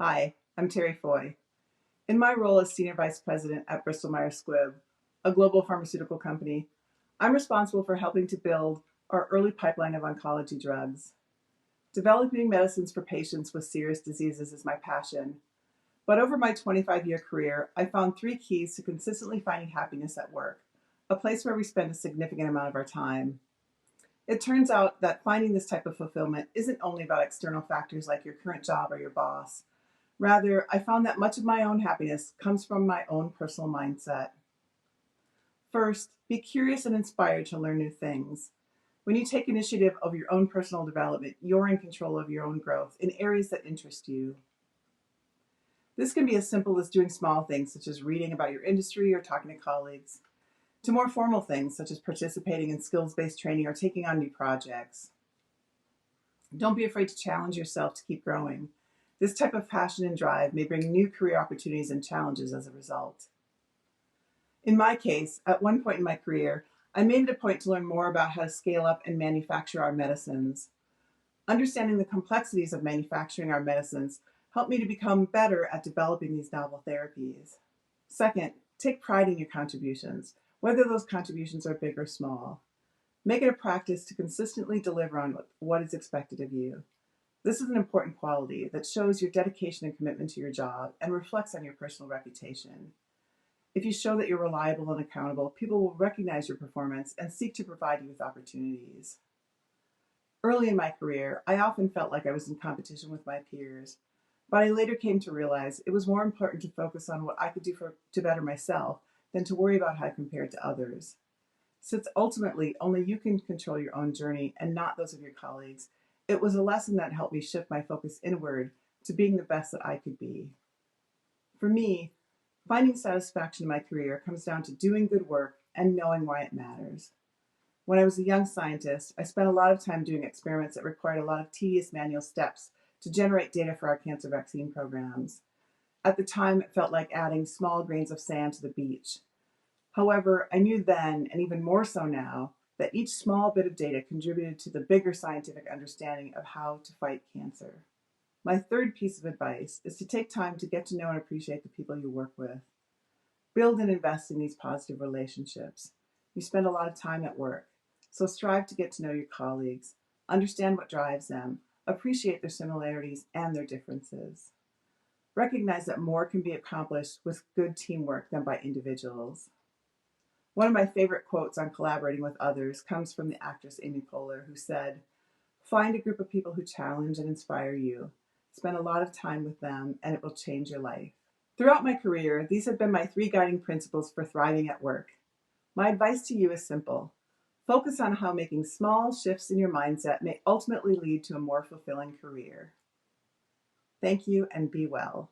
Hi, I'm Terry Foy. In my role as Senior Vice President at Bristol Myers Squibb, a global pharmaceutical company, I'm responsible for helping to build our early pipeline of oncology drugs. Developing medicines for patients with serious diseases is my passion, but over my 25-year career, I found three keys to consistently finding happiness at work, a place where we spend a significant amount of our time. It turns out that finding this type of fulfillment isn't only about external factors like your current job or your boss. Rather, I found that much of my own happiness comes from my own personal mindset. First, be curious and inspired to learn new things. When you take initiative of your own personal development, you're in control of your own growth in areas that interest you. This can be as simple as doing small things such as reading about your industry or talking to colleagues, to more formal things such as participating in skills-based training or taking on new projects. Don't be afraid to challenge yourself to keep growing. This type of passion and drive may bring new career opportunities and challenges as a result. In my case, at one point in my career, I made it a point to learn more about how to scale up and manufacture our medicines. Understanding the complexities of manufacturing our medicines helped me to become better at developing these novel therapies. Second, take pride in your contributions, whether those contributions are big or small. Make it a practice to consistently deliver on what is expected of you. This is an important quality that shows your dedication and commitment to your job and reflects on your personal reputation. If you show that you're reliable and accountable, people will recognize your performance and seek to provide you with opportunities. Early in my career, I often felt like I was in competition with my peers, but I later came to realize it was more important to focus on what I could do to better myself than to worry about how I compared to others. Since ultimately only you can control your own journey and not those of your colleagues, it was a lesson that helped me shift my focus inward to being the best that I could be. For me, finding satisfaction in my career comes down to doing good work and knowing why it matters. When I was a young scientist, I spent a lot of time doing experiments that required a lot of tedious manual steps to generate data for our cancer vaccine programs. At the time, it felt like adding small grains of sand to the beach. However, I knew then, and even more so now, that each small bit of data contributed to the bigger scientific understanding of how to fight cancer. My third piece of advice is to take time to get to know and appreciate the people you work with. Build and invest in these positive relationships. You spend a lot of time at work, so strive to get to know your colleagues, understand what drives them, appreciate their similarities and their differences. Recognize that more can be accomplished with good teamwork than by individuals. One of my favorite quotes on collaborating with others comes from the actress Amy Poehler, who said, "Find a group of people who challenge and inspire you. Spend a lot of time with them, and it will change your life." Throughout my career, these have been my three guiding principles for thriving at work. My advice to you is simple. Focus on how making small shifts in your mindset may ultimately lead to a more fulfilling career. Thank you, and be well.